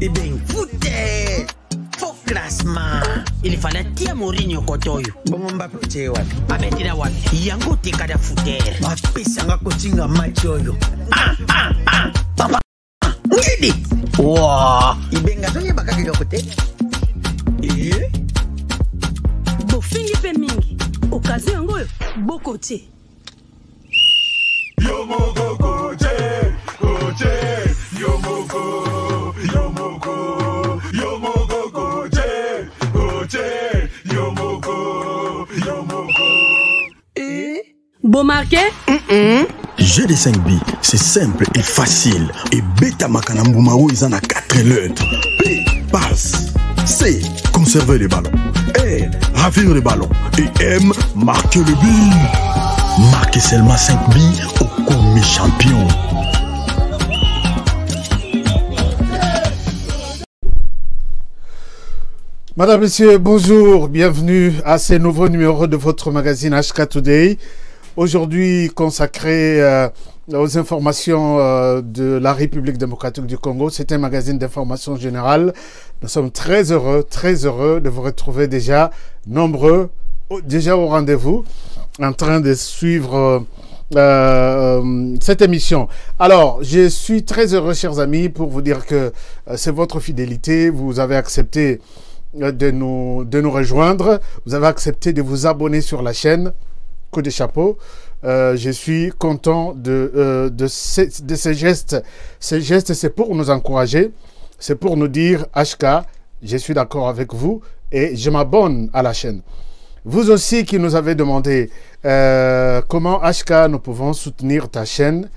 Ibeng, foutez! Faux classement. Il fallait tia Mourinho kotoyo. Bon Mbappé uche wapi? Abetira wapi? Yango tekada foutere. Bapesanga kochinga match oyo. Papa. Ngidi. Wow. Ibenga tonye bakaki kote. Bofingi pe mingi. Okazi yango bokote. Yomoko koche, koche, yomoko, yomoko, yomoko koche, koche, yomoko, yomoko. Bon marqué? GD5B, c'est simple et facile. Et Beta Makanambumao, ils en a 4 lettres. P, passe. C, conserver les ballons. R, ravir les ballons. Et M, marquer le but. Marquez seulement 5 billes au commis champion. Madame, Monsieur, bonjour. Bienvenue à ce nouveau numéro de votre magazine HK Today. Aujourd'hui consacré aux informations de la République démocratique du Congo. C'est un magazine d'information générale. Nous sommes très heureux de vous retrouver déjà nombreux, déjà au rendez-vous, en train de suivre cette émission. Alors, je suis très heureux, chers amis, pour vous dire que c'est votre fidélité. Vous avez accepté de nous rejoindre. Vous avez accepté de vous abonner sur la chaîne. Coup de chapeau. Je suis content de ces gestes. Ces gestes, c'est pour nous encourager. C'est pour nous dire, HK, je suis d'accord avec vous et je m'abonne à la chaîne. Vous aussi qui nous avez demandé comment HK nous pouvons soutenir ta chaîne.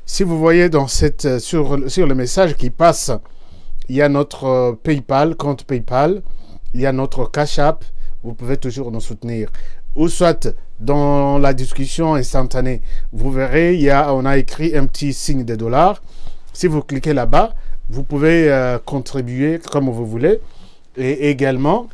Si vous voyez dans sur le message qui passe, il y a notre PayPal, compte PayPal. Il y a notre Cash App. Vous pouvez toujours nous soutenir. Ou soit dans la discussion instantanée, vous verrez, on a écrit un petit signe de $. Si vous cliquez là-bas, vous pouvez contribuer comme vous voulez. Et également,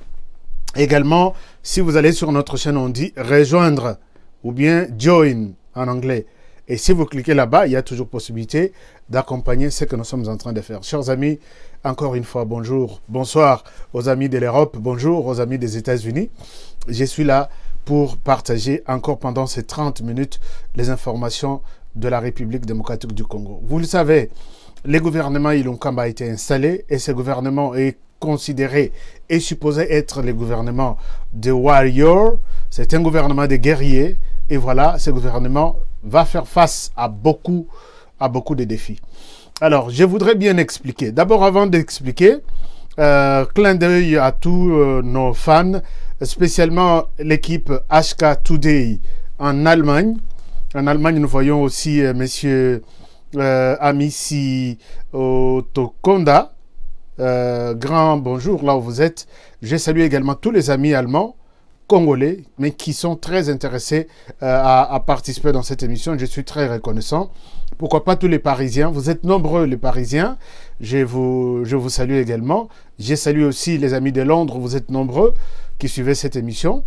si vous allez sur notre chaîne, on dit rejoindre ou bien join en anglais. Et si vous cliquez là-bas, il y a toujours possibilité d'accompagner ce que nous sommes en train de faire. Chers amis, encore une fois, bonjour, bonsoir aux amis de l'Europe, bonjour aux amis des États-Unis. Je suis là pour partager encore pendant ces 30 minutes les informations de la République démocratique du Congo. Vous le savez, le gouvernement Ilunkamba a été installé et ce gouvernement est considéré et supposé être le gouvernement de warriors. C'est un gouvernement de guerriers et voilà, ce gouvernement va faire face à beaucoup de défis. Alors, je voudrais bien expliquer. D'abord, avant d'expliquer, clin d'œil à tous nos fans, spécialement l'équipe HK Today en Allemagne. En Allemagne, nous voyons aussi monsieur Amissi Otokonda. Grand bonjour là où vous êtes. Je salue également tous les amis allemands, congolais, mais qui sont très intéressés à participer dans cette émission. Je suis très reconnaissant. Pourquoi pas tous les Parisiens? Vous êtes nombreux les Parisiens. Je vous salue également. Je salue aussi les amis de Londres. Vous êtes nombreux qui suivez cette émission.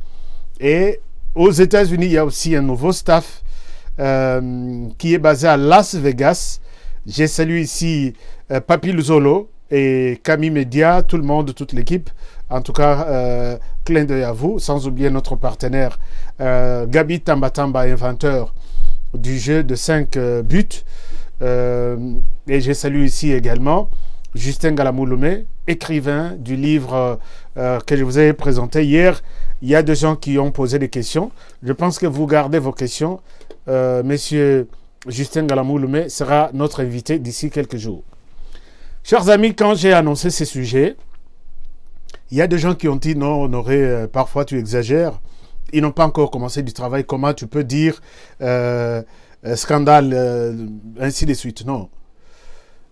Et aux États-Unis, il y a aussi un nouveau staff qui est basé à Las Vegas. Je salue ici Papi Luzolo et Camille Média, tout le monde, toute l'équipe. En tout cas, clin d'œil à vous, sans oublier notre partenaire Gabi Tambatamba, inventeur du jeu de 5 buts. Et je salue ici également Justin Galamouloumé, écrivain du livre que je vous ai présenté hier. Il y a des gens qui ont posé des questions. Je pense que vous gardez vos questions. Monsieur Justin Galamouloumé sera notre invité d'ici quelques jours. Chers amis, quand j'ai annoncé ces sujets, il y a des gens qui ont dit non, Honoré, parfois tu exagères. Ils n'ont pas encore commencé du travail. Comment tu peux dire scandale, ainsi de suite? Non.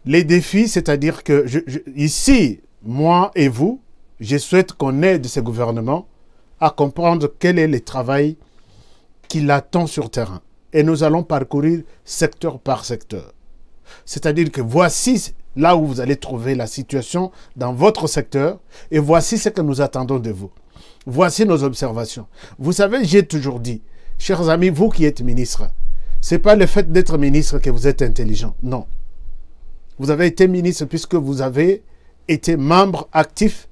Les défis, c'est-à-dire que ici, moi et vous, je souhaite qu'on aide ce gouvernement à comprendre quel est le travail qu'il attend sur terrain. Et nous allons parcourir secteur par secteur. C'est-à-dire que voici là où vous allez trouver la situation dans votre secteur et voici ce que nous attendons de vous. Voici nos observations. Vous savez, j'ai toujours dit, chers amis, vous qui êtes ministre, ce n'est pas le fait d'être ministre que vous êtes intelligent. Non. Vous avez été ministre puisque vous avez été membre actif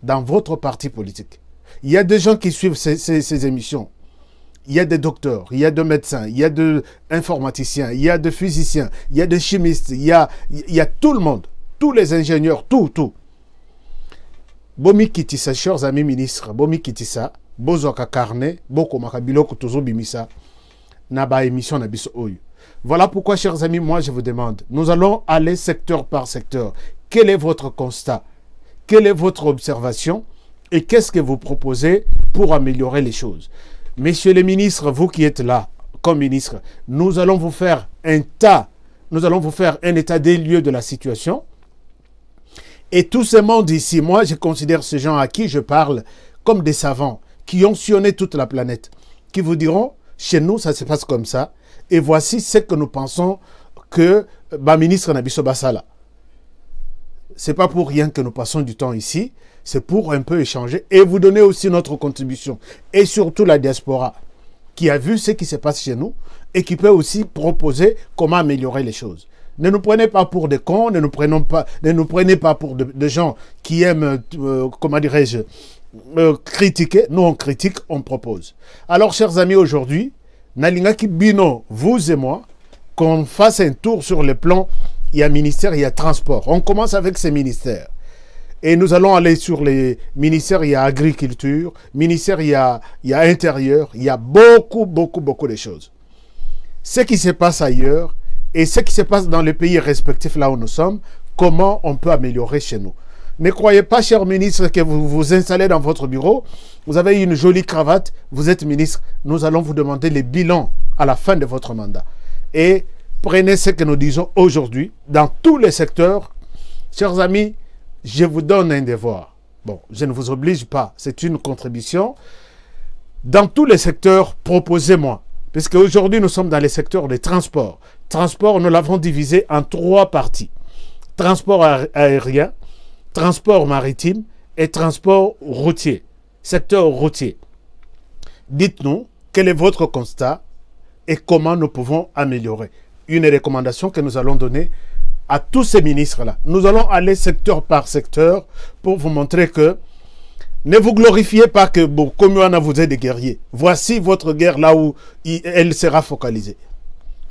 dans votre parti politique. Il y a des gens qui suivent ces émissions. Il y a des docteurs, il y a des médecins, il y a des informaticiens, il y a des physiciens, il y a des chimistes, il y a tout le monde, tous les ingénieurs, tout. Bomi Kitissa, chers amis ministres, Bomi Kitissa, Bozoka Carnet, Boko Makabiloko Tozo Bimisa, Naba émission Nabiso Oyu. Voilà pourquoi, chers amis, moi je vous demande, nous allons aller secteur par secteur. Quel est votre constat? Quelle est votre observation? Et qu'est-ce que vous proposez pour améliorer les choses? Messieurs les ministres, vous qui êtes là, comme ministre, nous allons vous faire un état des lieux de la situation. Et tout ce monde ici, moi je considère ces gens à qui je parle comme des savants qui ont sillonné toute la planète, qui vous diront, chez nous ça se passe comme ça, et voici ce que nous pensons que ministre Nabiso Basala. C'est pas pour rien que nous passons du temps ici, c'est pour un peu échanger et vous donner aussi notre contribution. Et surtout la diaspora qui a vu ce qui se passe chez nous et qui peut aussi proposer comment améliorer les choses. Ne nous prenez pas pour des cons, ne nous prenez pas pour des gens qui aiment, comment dirais-je, critiquer. Nous on critique, on propose. Alors chers amis, aujourd'hui, Nalingaki Bino, vous et moi, qu'on fasse un tour sur le plan, il y a ministère, il y a transport. On commence avec ces ministères. Et nous allons aller sur les ministères, il y a agriculture, ministère, il y a intérieur, il y a beaucoup de choses. Ce qui se passe ailleurs et ce qui se passe dans les pays respectifs là où nous sommes, comment on peut améliorer chez nous. Ne croyez pas, chers ministres, que vous vous installez dans votre bureau, vous avez une jolie cravate, vous êtes ministre, nous allons vous demander les bilans à la fin de votre mandat. Et prenez ce que nous disons aujourd'hui dans tous les secteurs. Chers amis, je vous donne un devoir. Bon, je ne vous oblige pas, c'est une contribution. Dans tous les secteurs, proposez-moi. Puisque aujourd'hui, nous sommes dans les secteurs des transports. Transport, nous l'avons divisé en 3 parties. Transport aérien, transport maritime et transport routier. Secteur routier. Dites-nous, quel est votre constat et comment nous pouvons améliorer. Une recommandation que nous allons donner à tous ces ministres-là. Nous allons aller secteur par secteur pour vous montrer que ne vous glorifiez pas que Komiwana vous êtes des guerriers. Voici votre guerre là où elle sera focalisée.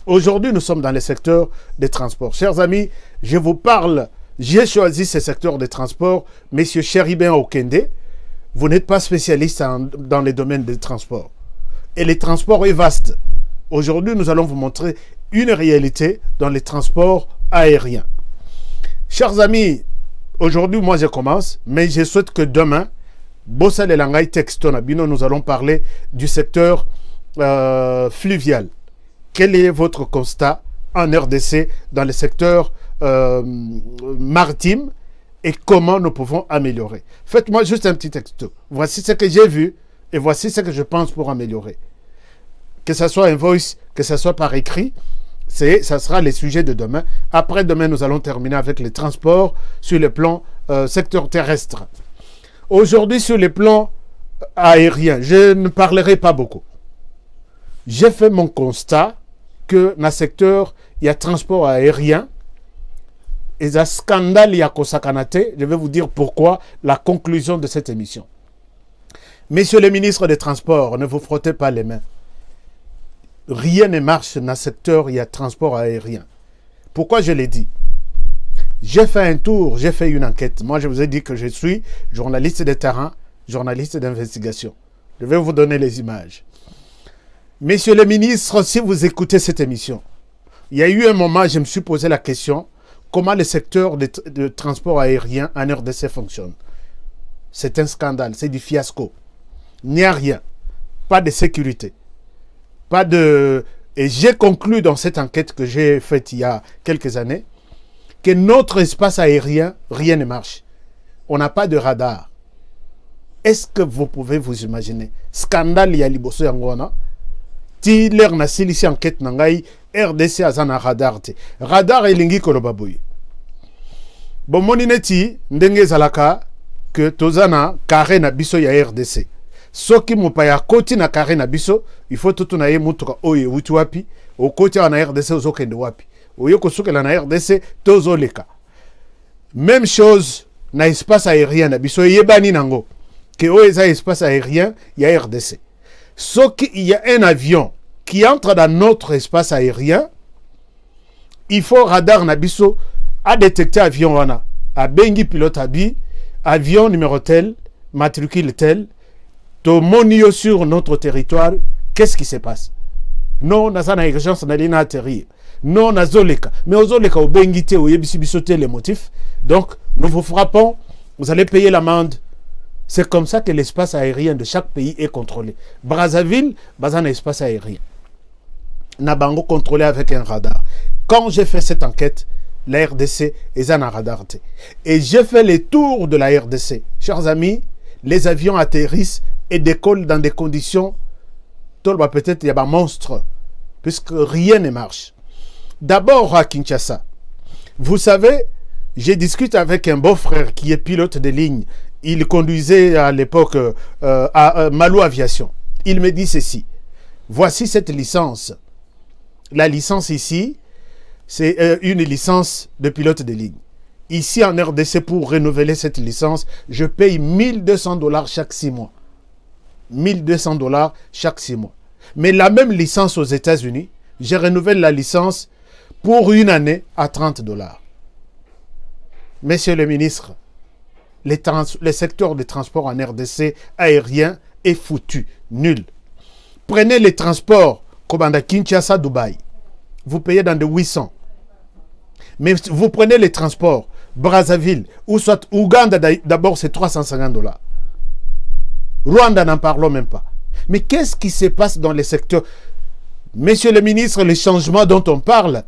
Aujourd'hui, nous sommes dans le secteur des transports. Chers amis, je vous parle, j'ai choisi ce secteur des transports. Monsieur Cheribin Okende, vous n'êtes pas spécialiste dans les domaines des transports. Et les transports est vaste. Aujourd'hui, nous allons vous montrer une réalité dans les transports aériens. Chers amis, aujourd'hui, moi je commence, mais je souhaite que demain, Bossa le Langai Texto Nabino, nous allons parler du secteur fluvial. Quel est votre constat en RDC dans le secteur maritime et comment nous pouvons améliorer? Faites-moi juste un petit texto. Voici ce que j'ai vu et voici ce que je pense pour améliorer. Que ce soit un voice, que ce soit par écrit, ça sera les sujets de demain. Après demain, nous allons terminer avec les transports sur le plan secteur terrestre. Aujourd'hui, sur le plan aérien, je ne parlerai pas beaucoup. J'ai fait mon constat que dans le secteur, il y a transport aérien. Et il y a scandale, il y a Kosakanate. Je vais vous dire pourquoi, la conclusion de cette émission. Messieurs les ministres des Transports, ne vous frottez pas les mains. Rien ne marche dans le secteur, il y a transport aérien. Pourquoi je l'ai dit? J'ai fait un tour, j'ai fait une enquête. Moi, je vous ai dit que je suis journaliste de terrain, journaliste d'investigation. Je vais vous donner les images. Messieurs les ministres, si vous écoutez cette émission, il y a eu un moment, je me suis posé la question, comment le secteur de transport aérien en RDC fonctionne. C'est un scandale, c'est du fiasco. Il n'y a rien. Pas de sécurité. Pas de... Et j'ai conclu dans cette enquête que j'ai faite il y a quelques années que notre espace aérien, rien ne marche. On n'a pas de radar. Est-ce que vous pouvez vous imaginer? Scandale, il y a liboso yangona. Ti l'air na silisi enquête nangai RDC azana radar te. Radar elingi kolobaboui. Bon monineti ndenge zalaka que tozana carré na biso ya RDC. Soki mupaya koti na carré na biso, il faut tout na ye mutuka oye wuti wapi, o koti na RDC ozokende wapi. Oyo kosukela na RDC tozoleka. Même chose na espace aérien na biso yebani nango que oeza espace aérien il y a RDC. Sauf qu'il y a un avion qui entre dans notre espace aérien, il faut radar na biso à détecter avion wana a bengi pilote abi avion numéro tel matricule tel to monio sur notre territoire. Qu'est-ce qui se passe? Non, na sana urgence na lina atterrir. Non, na zoleka. Mais aux zoleka au bengité au yebisi bisoté les motifs. Donc, nous vous frappons, vous allez payer l'amende. C'est comme ça que l'espace aérien de chaque pays est contrôlé. Brazzaville, bazan espace aérien. Nabango contrôlé avec un radar. Quand j'ai fait cette enquête, la RDC est un radar. Et j'ai fait les tours de la RDC. Chers amis, les avions atterrissent et décollent dans des conditions, peut-être il y a un monstre, puisque rien ne marche. D'abord à Kinshasa, vous savez, j'ai discuté avec un beau-frère qui est pilote de ligne. Il conduisait à l'époque à Malou Aviation. Il me dit ceci. Voici cette licence. La licence ici, c'est une licence de pilote de ligne. Ici en RDC, pour renouveler cette licence, je paye 1200 $ chaque 6 mois. 1200 $ chaque 6 mois. Mais la même licence aux États-Unis, je renouvelle la licence pour une année à 30 $. Monsieur le ministre, le secteur des transports en RDC aérien est foutu, nul. Prenez les transports comme à Kinshasa, Dubaï. Vous payez dans de 800. Mais vous prenez les transports Brazzaville ou soit Ouganda, d'abord c'est 350 $. Rwanda, n'en parlons même pas. Mais qu'est-ce qui se passe dans les secteurs? Monsieur le ministre, les changements dont on parle,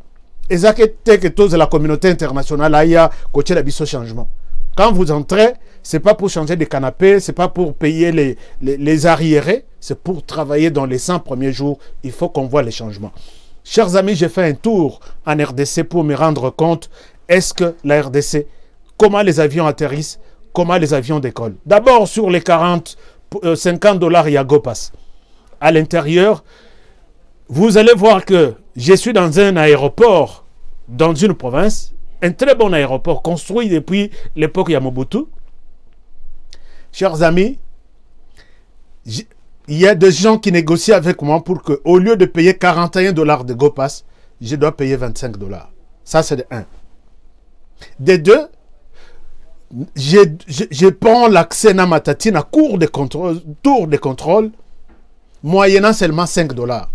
que la communauté internationale a coaché la biso changement. Quand vous entrez, ce n'est pas pour changer des canapés, ce n'est pas pour payer les arriérés, c'est pour travailler dans les 100 premiers jours. Il faut qu'on voit les changements. Chers amis, j'ai fait un tour en RDC pour me rendre compte, est-ce que la RDC, comment les avions atterrissent, comment les avions décollent. D'abord, sur les 50 $, il y a GoPass. À l'intérieur, vous allez voir que je suis dans un aéroport, dans une province, un très bon aéroport construit depuis l'époque Yamobutu. Chers amis, il y a des gens qui négocient avec moi pour que, au lieu de payer 41 $ de GoPass, je dois payer 25 $. Ça, c'est de 1. De 2, je prends l'accès à Matatine à tour de contrôle, moyennant seulement 5 $.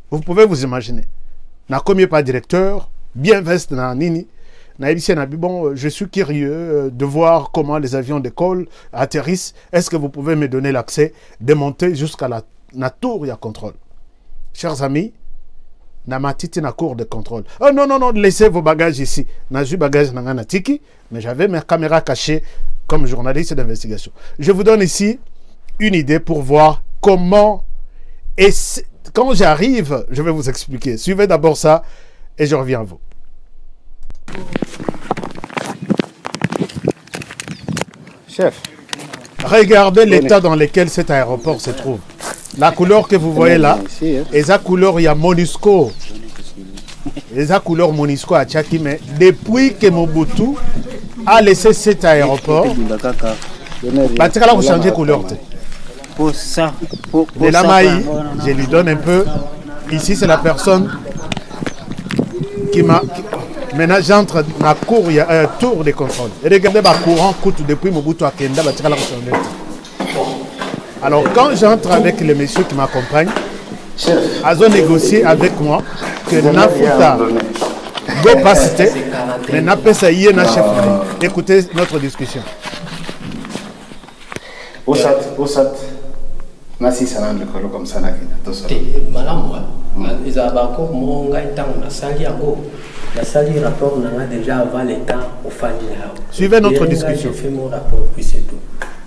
Vous pouvez vous imaginer. Na combien pas directeur, bien veste na nini. Bon, je suis curieux de voir comment les avions décollent, atterrissent. Est-ce que vous pouvez me donner l'accès de monter jusqu'à la tour de contrôle? Chers amis, na matiti na cour de contrôle. Oh non, non, non, laissez vos bagages ici. Na ju bagages na tiki, mais j'avais mes caméras cachées comme journaliste d'investigation. Je vous donne ici une idée pour voir comment... Et quand j'arrive, je vais vous expliquer. Suivez d'abord ça et je reviens à vous. Chef, regardez l'état dans lequel cet aéroport se trouve. La couleur que vous voyez là, et la couleur, il y a Monusco. Et la couleur Monusco à Tchaki, mais depuis que Mobutu a laissé cet aéroport, vous changez de couleur. Pour ça, de la maille, je lui donne un peu. Ici, c'est la personne qui m'a... Maintenant, j'entre dans la cour, il y a un tour de contrôle. Et regardez, ma courant coûte depuis Mobutu à Kenda. Alors, quand j'entre avec les messieurs qui m'accompagnent, ils ont négocié avec moi que Nafuta GoPass, mais Napesa Yena chef. Écoutez notre discussion. Osat. Nasi sana ndikolo comme ça na Kenya to so malamu ils abako monga ntango na sali yango la sali rapport na déjà avant l'état au fandi là. Suivez notre discussion. Je fais mon rapport puis c'est tout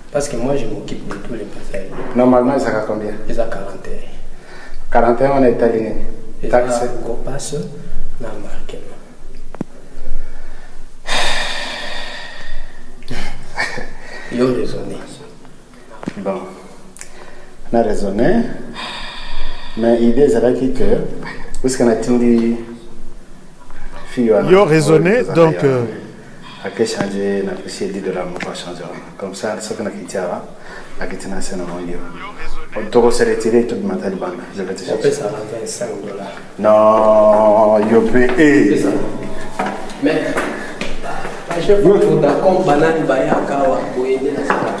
parce que moi je m'occupe de tous les passagers. Normalement ça a combien? Ils a 41. 41 on est aligné. Taxe go passe na marque. Yo raisonné. Bon. On a raisonné, mais l'idée c'est que, parce qu'on a tout dit, yo raisonné, donc a changé, n'a pas essayé de la changer. Comme ça, ce qu'on a quitté là, a quitté la scène au milieu. On se retirer tout le matin. Je vais te chercher. Ça va $25. Non, je paye. Mais, je vous d'accord, banane, baya, kawa, pour aider la salle.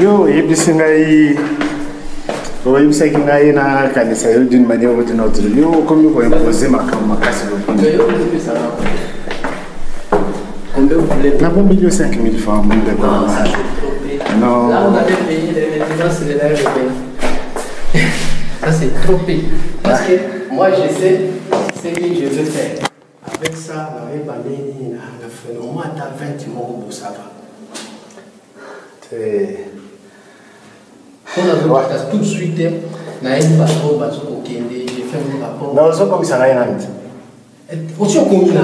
Yo, il y a des singaï. Oui, c'est qu'il y a une canisse d'une manière ou d'une autre. Yo, comme vous pouvez imposer ma casse. Combien vous voulez? N'a pas mis 5 000 francs. Non. Là, on avait payé les maintenant, c'est les derniers payés. Ça, c'est trop payé. Parce que moi, je sais ce que je veux faire. Avec ça, on avait pas mis le feu. Au moins, t'as 20 euros pour ça. On a vu tout de suite, on a une bateau, j'ai fait un rapport. Non, c'est comme ça, rien. Aussi, on combine là.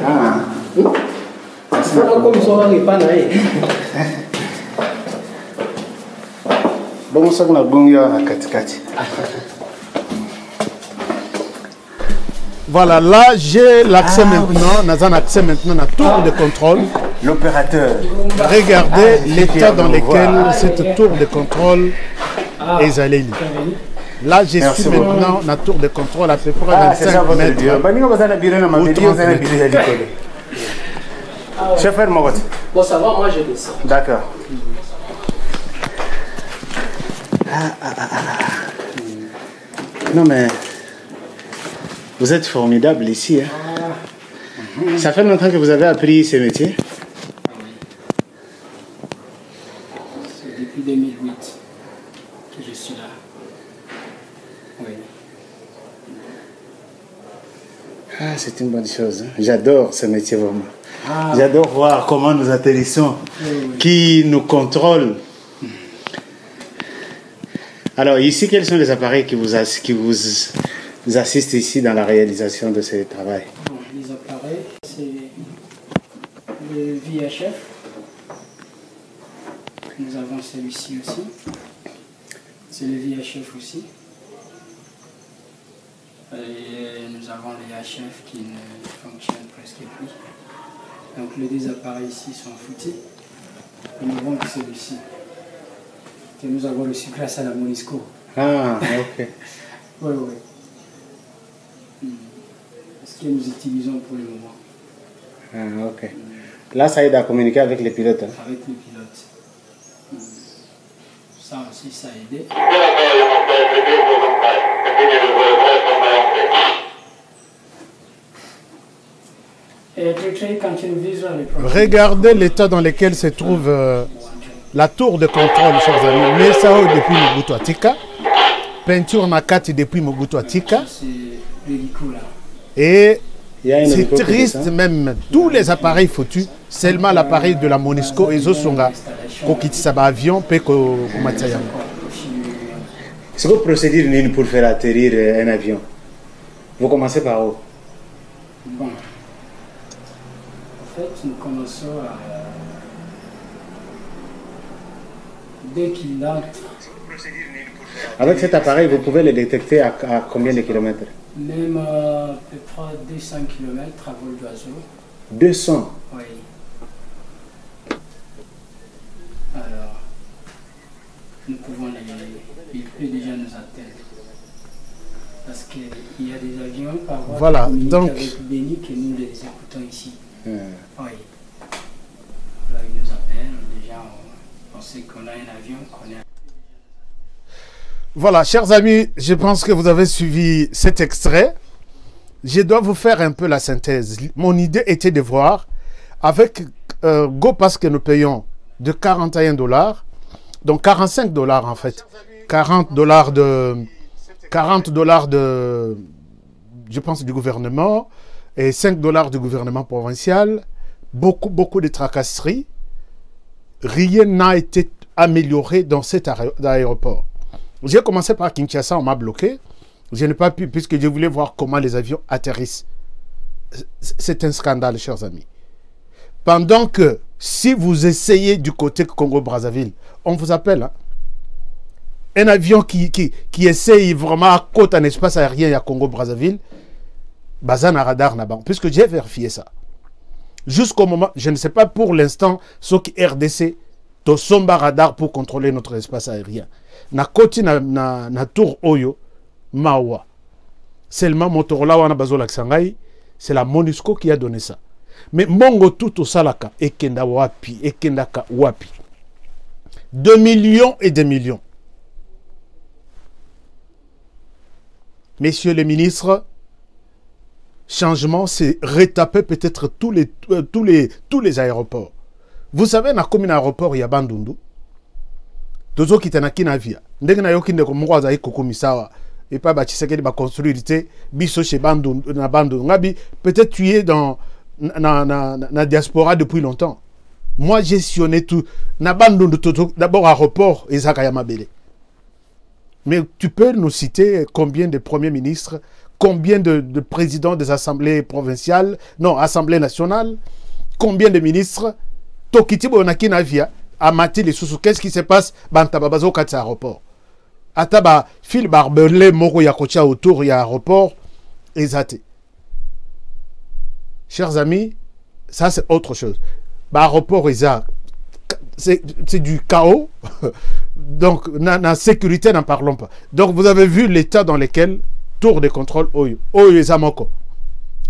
Ah. Il faut comme ça, on n'est pas là. Bon, ça, on a bon, kati. Voilà, là j'ai l'accès maintenant, nous avons accès maintenant à tour de contrôle. L'opérateur. Regardez l'état dans lequel cette tour de contrôle est allée. Là, je suis maintenant dans la tour de contrôle à peu près 25 mètres. Chauffeur, mon vote. Bon, ça va, moi je descends. D'accord. Non, mais vous êtes formidable ici. Hein? Ça fait longtemps que vous avez appris ce métier? C'est depuis 2008 que je suis là. Oui. Ah, c'est une bonne chose. Hein? J'adore ce métier vraiment. J'adore voir comment nous atterrissons, qui nous contrôle. Alors ici, quels sont les appareils qui vous assistent ici dans la réalisation de ce travail? Bon, les appareils, c'est le VHF. Nous avons celui-ci aussi. C'est le VHF aussi. Et nous avons les HF qui ne fonctionnent presque plus. Donc les deux appareils ici sont foutus. Et nous avons celui-ci que nous avons reçu grâce à la Monisco. Ah, ok. Oui, oui. Ce que nous utilisons pour le moment. Ah, ok. Là, ça aide à communiquer avec les pilotes. Hein? Avec les pilotes. Ça aussi, ça a aidé. Regardez l'état dans lequel se trouve la tour de contrôle, chers amis. Messao depuis Mobutu Atika. Peinture Nakati depuis Mobutu Atika. Et c'est triste même. Tous les appareils foutus, seulement l'appareil de la Monisco et Zosonga. Kokitsaba avion, Peko Kumatsayam. C'est quoi procédure pour faire atterrir un avion? Vous commencez par où? Bon. En fait, nous commençons à... Dès qu'il entre... Avec cet appareil, vous pouvez le détecter à combien de kilomètres? Même à peu près 200 km à vol d'oiseau. 200? Oui. Alors, nous pouvons il peut déjà nous atteindre. Parce qu'il y a des avions par voie voilà, donc avec Béni que nous les écoutons ici. Oui. Là, ils nous appellent, déjà on sait qu'on a un avion, qu'on a... Voilà, chers amis, je pense que vous avez suivi cet extrait. Je dois vous faire un peu la synthèse. Mon idée était de voir, avec GoPass que nous payons de $41, donc $45 en fait, $40 de, je pense, du gouvernement et $5 du gouvernement provincial, beaucoup de tracasseries. Rien n'a été amélioré dans cet aéroport. J'ai commencé par Kinshasa, on m'a bloqué. Je n'ai pas pu, puisque je voulais voir comment les avions atterrissent. C'est un scandale, chers amis. Pendant que, si vous essayez du côté Congo-Brazzaville, on vous appelle. Hein? Un avion qui essaye vraiment à côte en espace aérien à Congo-Brazzaville, Bazan à radar là-bas, puisque j'ai vérifié ça. Jusqu'au moment, je ne sais pas pour l'instant, ce qui RDC, to somba radar pour contrôler notre espace aérien. Na koti na tour Oyo, Mawa. Seulement Motorola wana bazola Xangai, c'est la MONUSCO qui a donné ça. Mais Mongo tout au salaka, ekenda wapi, ekendaka wapi. 2 millions et des millions. Messieurs les ministres, changement, c'est retaper peut-être tous les aéroports. Vous savez, dans combien d'aéroports il y a Bandundu? Tozo qui na kinavia. Ndenge na yoki ndeko mwaza iko komisawa. Et pas bâtisseur ba construire biso chez Bandundu na Bandundu. Ngabi peut-être tu es dans na diaspora depuis longtemps. Moi j'ai sillonné tout na Bandundu d'abord aéroport Ezaka Yamabele. Mais tu peux nous citer combien de premiers ministres, combien de présidents des assemblées provinciales, non, assemblée nationale, combien de ministres, Tokiti Bonaki Navia, Amati les sous, qu'est-ce qui se passe dans Tababazo Katsa aéroport? Ataba, fil barbelé, Moro Yakocha autour, il y a aéroport, Ezate. Chers amis, ça c'est autre chose. Aéroport Eza, c'est du chaos. Donc, la sécurité, n'en parlons pas. Donc, vous avez vu l'état dans lequel tour de contrôle Oyo. Oyo Ezamoko.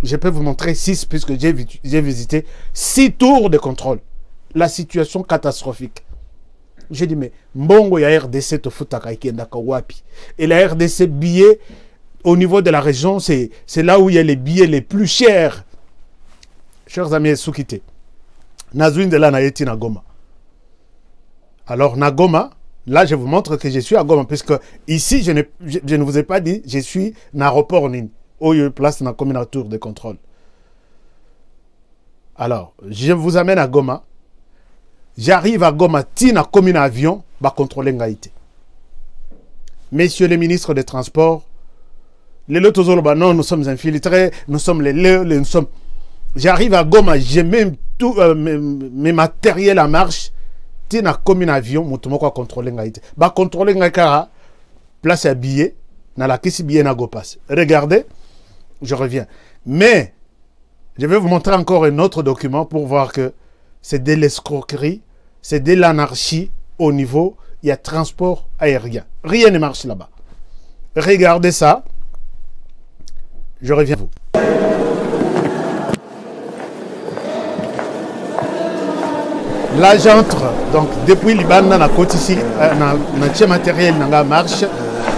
Je peux vous montrer 6 puisque j'ai visité 6 tours de contrôle. La situation catastrophique. J'ai dit, mais Mbongo ya RDC to futaka ikendaka wapi. Et la RDC billets, au niveau de la région, c'est là où il y a les billets les plus chers. Chers amis, Soukite. Nazouine de la Naïti Nagoma. Alors, Nagoma, là, je vous montre que je suis à Goma, puisque ici, je ne vous ai pas dit, je suis à l'aéroport Nini, où il y a place dans la tour de contrôle. Alors, je vous amène à Goma. J'arrive à Goma, tina comme un avion, va contrôler Ngaïté. Messieurs les ministres des Transports, les Lotozoloba, non, nous sommes infiltrés, nous sommes nous sommes... J'arrive à Goma, j'ai même tout mes matériels en marche. Tina comme un avion, mutumoko contrôler Ngaïté. Ba contrôler Ngaïkara, place à billet, na la kisi billet na go passe. Regardez, je reviens. Mais, je vais vous montrer encore un autre document pour voir que c'est de l'escroquerie, c'est de l'anarchie au niveau, il y a transport aérien. Rien ne marche là-bas. Regardez ça. Je reviens à vous. Là, j'entre, donc depuis Liban, dans la côte ici, dans matériel, dans la marche.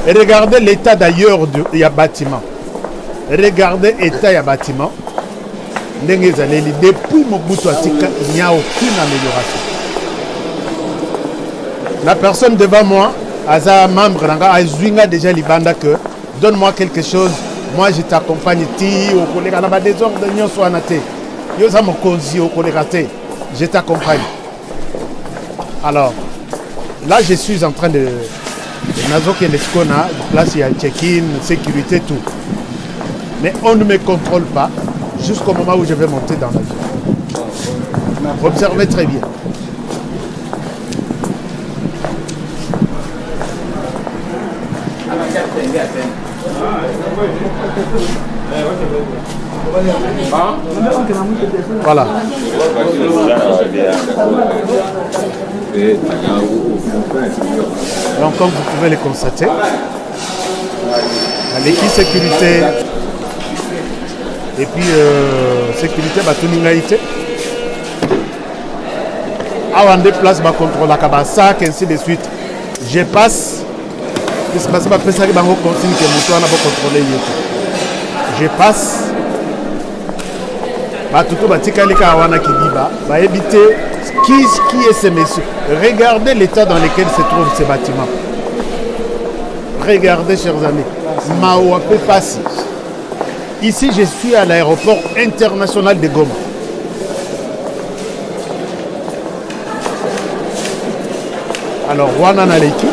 Et regardez l'état d'ailleurs du bâtiment. Regardez l'état du bâtiment. Depuis Mobutu Atika, il n'y a aucune amélioration. La personne devant moi, Aza membre, a déjà Libanda que donne-moi quelque chose, moi je t'accompagne. Je t'accompagne. Alors, là je suis en train de Nazo Keleskona, place il y a check-in, sécurité, tout. Mais on ne me contrôle pas jusqu'au moment où je vais monter dans l'avion. Observez très bien. Voilà. Donc comme vous pouvez le constater, l'équipe sécurité et puis sécurité Batuningaïté a des places à contrôler la sac ainsi de suite. Je passe. Je passe. Qui est ce monsieur? Regardez l'état dans lequel se trouve ce bâtiment. Regardez, chers amis. Maouapé passe. Ici, je suis à l'aéroport international de Goma. Alors, Wana Aleki.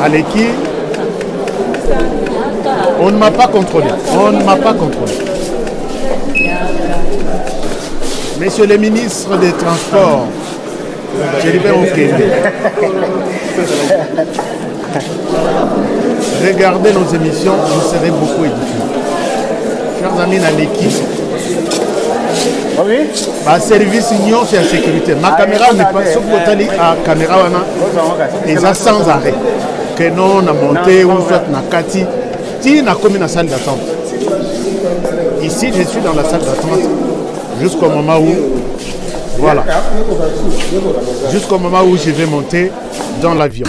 Aleki. On ne m'a pas contrôlé. On ne m'a pas contrôlé. Messieurs les ministres des Transports, regardez nos émissions, vous serez beaucoup édifiés. Chers amis, dans l'équipe, Oui. ma service union, c'est la sécurité. Ma caméra n'est pas sur le à caméra, et ça sans arrêt. Que non, on a monté, ou soit on a kati. Si on a commis la salle d'attente. Ici, je suis dans la salle d'attente jusqu'au moment où, voilà, jusqu'au moment où je vais monter dans l'avion.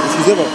Excusez-moi.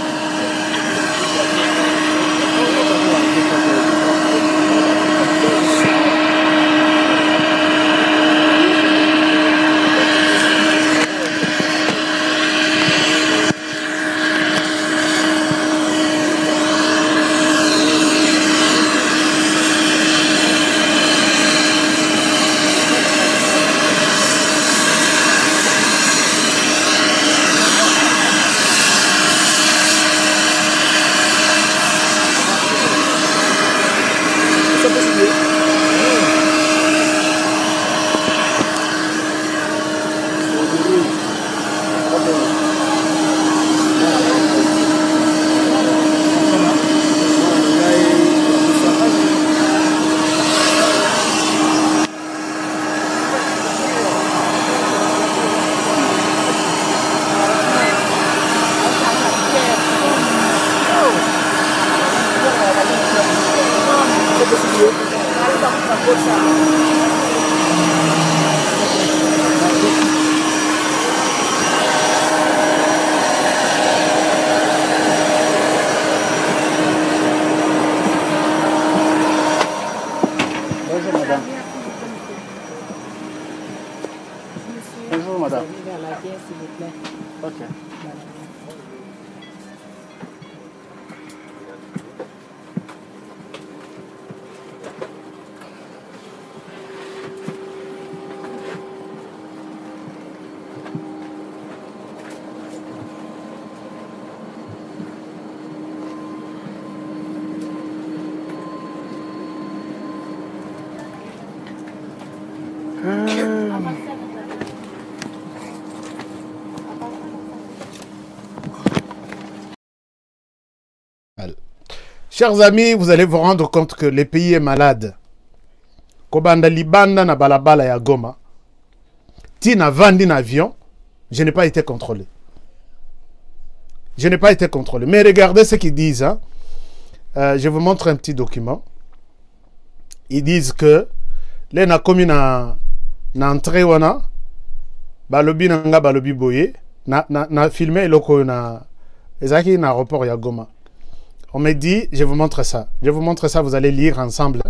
Bonjour madame. Ok. Chers amis, vous allez vous rendre compte que le pays est malade. Kobanda libanda na balabala ya Goma. Tina vandi na avion, je n'ai pas été contrôlé. Je n'ai pas été contrôlé. Mais regardez ce qu'ils disent. Hein. Je vous montre un petit document. Ils disent que les na komi na entrée wana balobi nanga balobi boye na filmé loko na ezaki na aéroport ya Goma. On me dit, je vous montre ça. Je vous montre ça, vous allez lire ensemble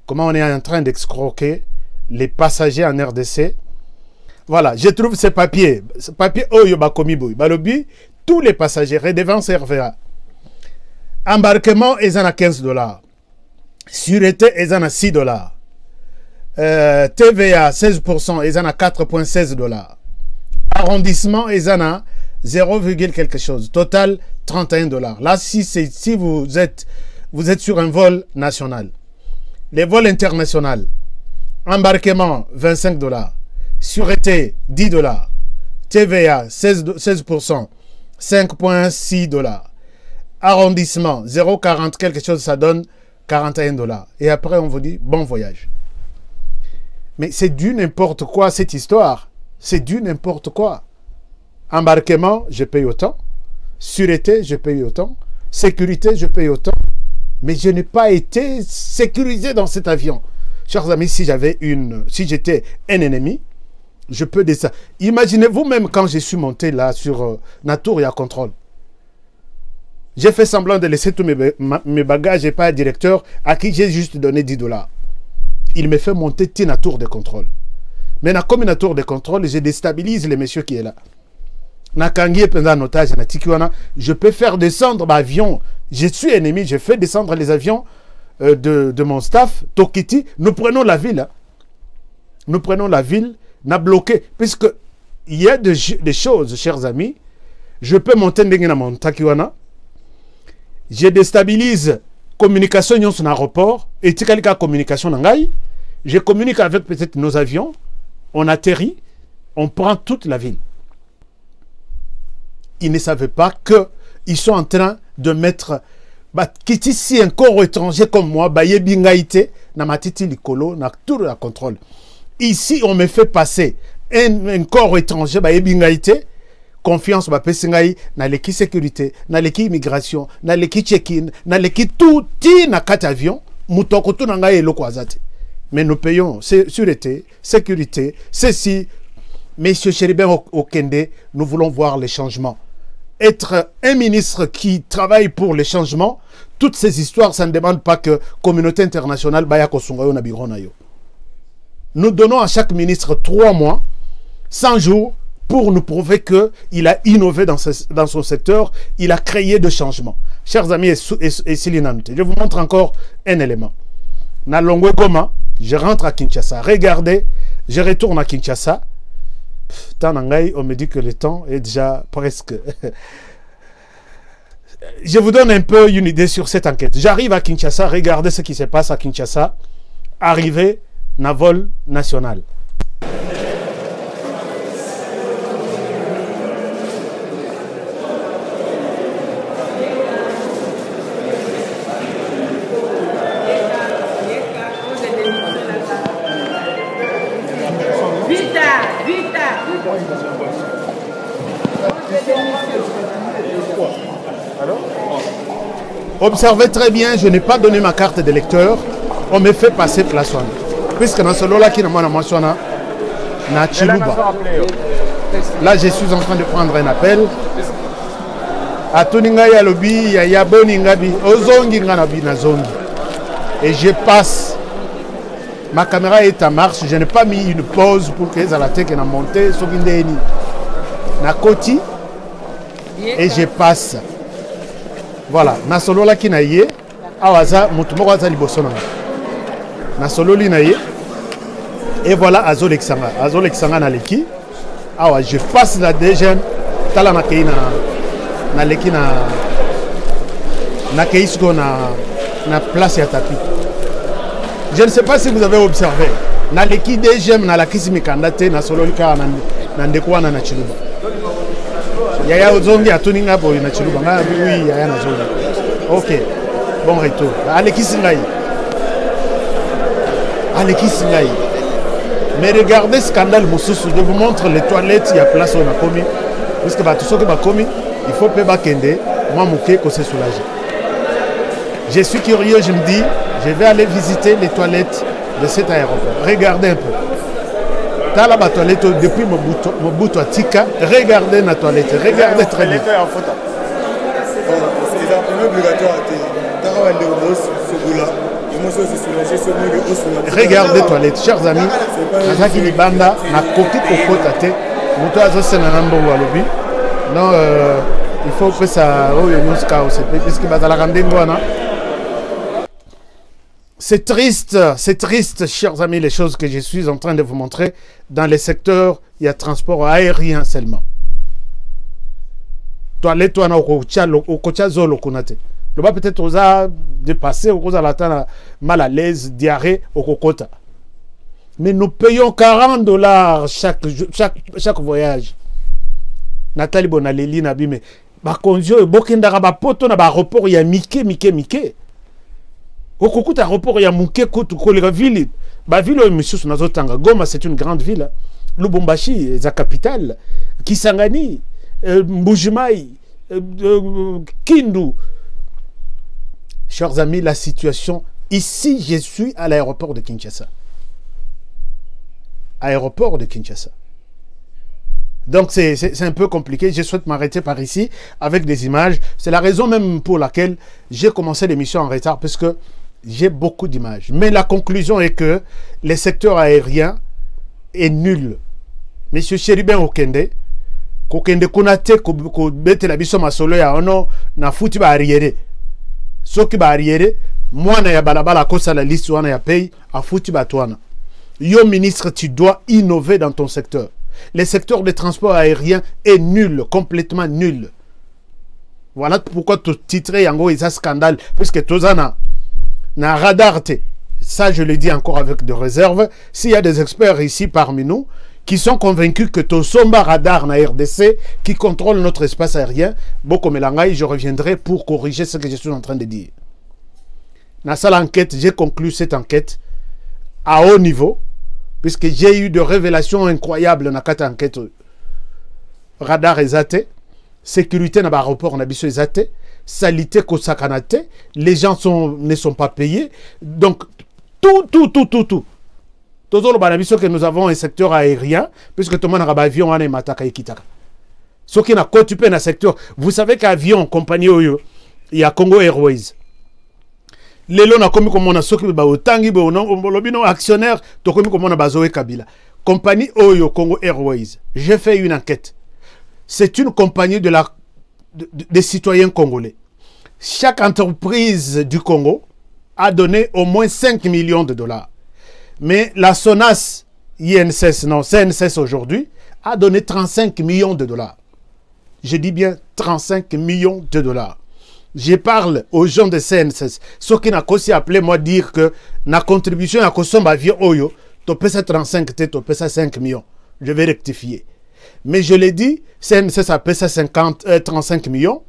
comment on est en train d'escroquer les passagers en RDC. Voilà, je trouve ces papiers. Ce papier, Oyo Bakomi Boy. Balobi, tous les passagers, redevance RVA. Embarquement, ils en a 15 $. Sûreté, ils en a 6 $. TVA, 16%, ils en a 4,16 $. Arrondissement, ils en a 0, quelque chose. Total, 31 $. Là, si vous êtes sur un vol national, les vols internationaux, embarquement, 25 $. Sûreté, 10 $. TVA, 16%, 5,6 $. Arrondissement, 0,40 quelque chose, ça donne 41 $. Et après, on vous dit, bon voyage. Mais c'est du n'importe quoi, cette histoire. C'est du n'importe quoi. Embarquement, je paye autant. Sûreté, je paye autant. Sécurité, je paye autant. Mais je n'ai pas été sécurisé dans cet avion. Chers amis, si j'étais un ennemi, je peux descendre. Imaginez-vous même quand je suis monté là sur la tour et à contrôle. J'ai fait semblant de laisser tous mes bagages et pas un directeur à qui j'ai juste donné 10 $. Il me fait monter la tour de contrôle. Maintenant, comme une tour de contrôle, je déstabilise les messieurs qui est là. Je peux faire descendre l'avion. Je suis ennemi, je fais descendre les avions de mon staff. Tokiti, nous prenons la ville. Nous prenons la ville, n'a bloqué. Puisque il y a des choses, chers amis. Je peux monter dans mon Takiwana. Je déstabilise communication dans son aéroport. Et si quelqu'un a communication dans je communique avec peut-être nos avions. On atterrit, on prend toute la ville. Ils ne savaient pas qu'ils sont en train de mettre si un corps étranger comme moi, na matiti likolo, na tout la contrôle. Ici, on me fait passer un corps étranger, confiance, na l'équipe sécurité, na l'équipe immigration, na l'équipe check-in, na l'équipe tout, na 4 avions, mutoko tout na elo kwazate. Mais nous payons sûreté, sécurité, ceci. Monsieur Chéribin Okende, nous voulons voir les changements. Être un ministre qui travaille pour les changements, toutes ces histoires, ça ne demande pas que la communauté internationale nous donnons à chaque ministre 3 mois, 100 jours, pour nous prouver qu'il a innové dans son secteur, il a créé de changements. Chers amis et Silinante, je vous montre encore un élément. Na Longwe Goma, je rentre à Kinshasa. Regardez, je retourne à Kinshasa. On me dit que le temps est déjà presque... Je vous donne un peu une idée sur cette enquête. J'arrive à Kinshasa, regardez ce qui se passe à Kinshasa. Arrivé na vol national. Observez très bien, je n'ai pas donné ma carte de lecteur. On me fait passer place 1. Puisque dans ce lot-là, qui n'a pas mentionné, na Chiluba. Là, je suis en train de prendre un appel. À Toninga ya lobi, ya boningabi, ozongi nganabi na zongi. Et je passe. Ma caméra est en marche. Je n'ai pas mis une pause pour que la tête n'a monté. Na koti. Et je passe. Voilà, na solo la ki na ye, awaza mutumoko aza liboso na. Na solo li na ye. Et voilà Azo Lexanga na leki. Awa je passe la deuxième tala na kei na leki na keisko na place ya tapis. Je ne sais pas si vous avez observé. Na leki deuxième na la kisi mikandate na solo li ka na ndeko na Chiluba. Yaya Ozongi a Toninga pour une Chiluba. Oui, Yaya Nazongi. Ok, bon retour. Aleki Singaï. Aleki Singaï. Mais regardez scandale Moussoussou. Je vous montre les toilettes, il y a place où on a commis. Parce que tout ce que commis, il faut payer Bakende. Moi, Mouké, qu'on s'est soulagé. Je suis curieux, je me dis, je vais aller visiter les toilettes de cet aéroport. Regardez un peu. T'as la toilette depuis mon bout à Tika. Regardez la toilette. Regardez très bien. Regardez toilette. Chers amis, Nazaki Libanda n'a coquille cocotte. Non, il faut que ça. C'est triste, chers amis, les choses que je suis en train de vous montrer. Dans les secteurs, il y a transport aérien seulement. Toilette, toi, au kocha zolo kunate. Le bas peut-être aux a dépassé, aux a la mal à l'aise, diarrhée, au kokota. Mais nous payons $40 chaque voyage. Nathalie Bonaleli Nabi, mais Bakonjo et Bokendara Bapoto na aéroport, il y a Mike. Au aéroport, il y a Mouké, Kotu, Kolera ville. Ville, monsieur, Goma, c'est une grande ville. Lubumbashi, sa capitale, Kisangani, Mbujimai, Kindu. Chers amis, la situation, ici, je suis à l'aéroport de Kinshasa. Aéroport de Kinshasa. Donc, c'est un peu compliqué. Je souhaite m'arrêter par ici avec des images. C'est la raison même pour laquelle j'ai commencé l'émission en retard, parce que j'ai beaucoup d'images. Mais la conclusion est que le secteur aérien est nul. Monsieur Chéribin Okende, Kokende Kunate, Kobete la biso masolo ya ono, na futi ba arriéré. Soki ba arriéré, moi na ya balabala kosa la liste wana ya paye, a futi ba toana. Yo ministre, tu dois innover dans ton secteur. Le secteur de transport aérien est nul, complètement nul. Voilà pourquoi tu titrais yango isa scandale, puisque tozana na radar te. Ça, je le dis encore avec de réserve. S'il y a des experts ici parmi nous qui sont convaincus que Tosomba radar na RDC qui contrôle notre espace aérien, Boko Melangai, je reviendrai pour corriger ce que je suis en train de dire. Dans cette enquête, j'ai conclu cette enquête à haut niveau, puisque j'ai eu de révélations incroyables dans cette enquête. Radar ezate, sécurité dans l'aéroport na biso ezate, salité kosakanate, les gens ne sont pas payés. Donc, tout. Tout le banabiso que nous avons un secteur aérien, puisque tout le monde a un avion, on a mataka et kitaka. Ce qui n'a pas occupé dans le secteur, vous savez qu'avion, compagnie Oyo, il y a Congo Airways. Les lots, comme on a soki ba otangi bo no actionnaire, to comme on a bazoé Kabila. Compagnie Oyo Congo Airways. J'ai fait une enquête. C'est une compagnie des citoyens congolais. Chaque entreprise du Congo a donné au moins 5 millions de dollars. Mais la SONAS, INSS, non, CNSS aujourd'hui, a donné 35 millions de dollars. Je dis bien 35 millions de dollars. Je parle aux gens de CNSS. Ceux qui n'ont aussi appelé moi dire que la contribution à Kosombe avion Oyo, tu peux ça 35, tu peux ça 5 millions. Je vais rectifier. Mais je l'ai dit, CNSS appelle ça 35 millions.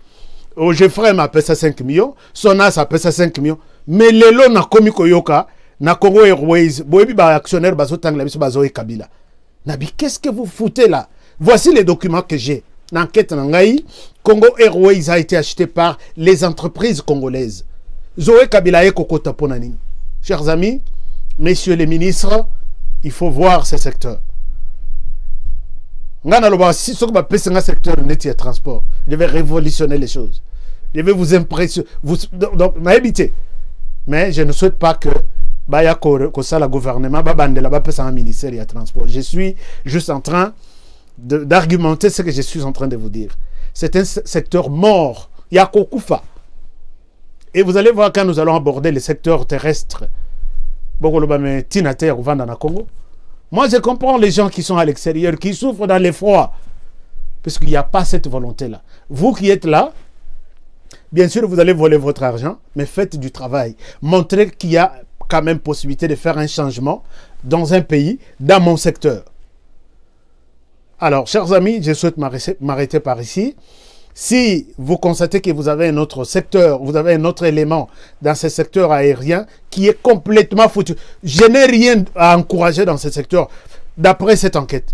Geoffrey m'appelle ça 5 millions. Sonas appelle ça 5 millions. Mais les lots n'a commis Koyoka, na Congo Airways, boyebi ba actionnaire bazo tangla biso bazo e Kabila. Nabi, qu'est-ce que vous foutez là? Voici les documents que j'ai. L'enquête Nangaï, Congo Airways a été acheté par les entreprises congolaises. Zoé Kabila et Kokota Ponani. Chers amis, messieurs les ministres, il faut voir ce secteur. Si ce que un secteur de transport, je vais révolutionner les choses. Je vais vous impressionner. Donc, m'habiter. Mais je ne souhaite pas que Baya Kosa, le gouvernement, Babandela, un ministère de transport. Je suis juste en train d'argumenter ce que je suis en train de vous dire. C'est un secteur mort. Il y a Kokufa. Et vous allez voir quand nous allons aborder le secteur terrestre. Congo. Moi, je comprends les gens qui sont à l'extérieur, qui souffrent dans l'effroi. Parce qu'il n'y a pas cette volonté-là. Vous qui êtes là, bien sûr, vous allez voler votre argent, mais faites du travail. Montrez qu'il y a quand même possibilité de faire un changement dans un pays, dans mon secteur. Alors, chers amis, je souhaite m'arrêter par ici. Si vous constatez que vous avez un autre secteur, vous avez un autre élément dans ce secteur aérien qui est complètement foutu. Je n'ai rien à encourager dans ce secteur d'après cette enquête.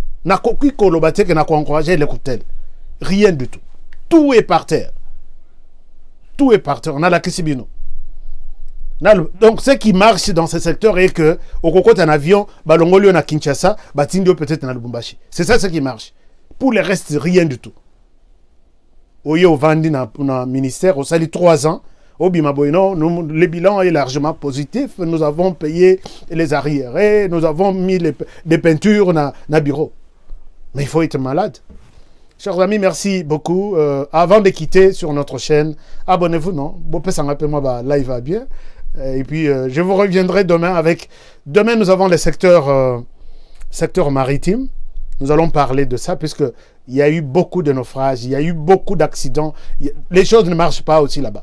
Rien du tout. Tout est par terre. Tout est par terre. On a la Kissibino. Donc, ce qui marche dans ce secteur est que, au Kokot, un avion, Balongolio na Kinshasa, Batindio peut-être na Lubumbashi. C'est ça ce qui marche. Pour le reste, rien du tout. Au Vandi dans le ministère, au sali 3 ans, au Bimaboino, le bilan est largement positif. Nous avons payé les arriérés, nous avons mis des peintures dans le bureau. Mais il faut être malade. Chers amis, merci beaucoup. Avant de quitter sur notre chaîne, abonnez-vous, non? Moi, live va bien. Et puis, je vous reviendrai demain avec... Demain, nous avons le secteur maritime. Nous allons parler de ça, puisqu'il y a eu beaucoup de naufrages, il y a eu beaucoup d'accidents. Les choses ne marchent pas aussi là-bas.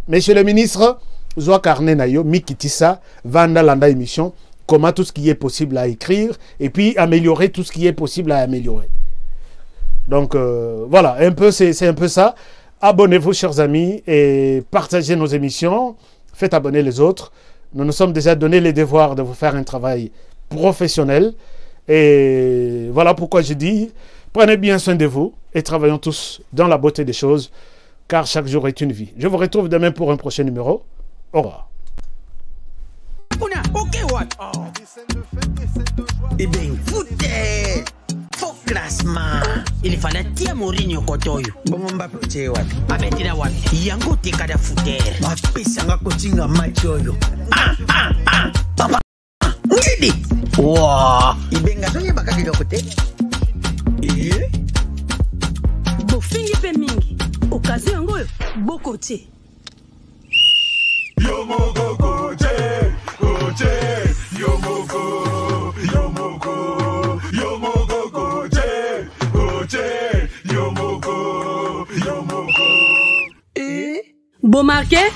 Monsieur le ministre, Zoa Karne Nayo, Mikitissa, Vanda Landa émission, comment tout ce qui est possible à écrire, et puis améliorer tout ce qui est possible à améliorer. Donc, voilà, c'est un peu ça. Abonnez-vous, chers amis, et partagez nos émissions. Faites abonner les autres. Nous nous sommes déjà donné les devoirs de vous faire un travail professionnel. Et voilà pourquoi je dis, prenez bien soin de vous et travaillons tous dans la beauté des choses, car chaque jour est une vie. Je vous retrouve demain pour un prochain numéro. Au revoir. Eh bien, foutez! Faut classement. Il fallait tia Mourinho kotoyo. Bon Mbappé tche wapi. Abetira wapi. Yango teka da fouter. Bapesanga kotinga match oyo. Papa. Ngidi. Wow. Ibenga zonye bakaki de côté. Bofingi pe mingi. Okazi yango boko te. Yomoko koche, koche, yomoko, yomoko, yomoko koche, koche, yomoko, yomoko. Bon marqué?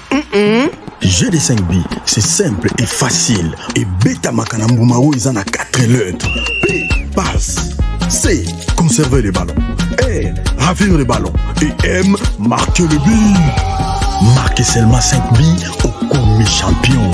GD5B, c'est simple et facile. Et Beta Makanambumao, ils en a 4 lettres. P, passe. C, conserver les ballons. R, ravir les ballons. Et M, marquer le but. Marquez seulement 5 billes au commis champion.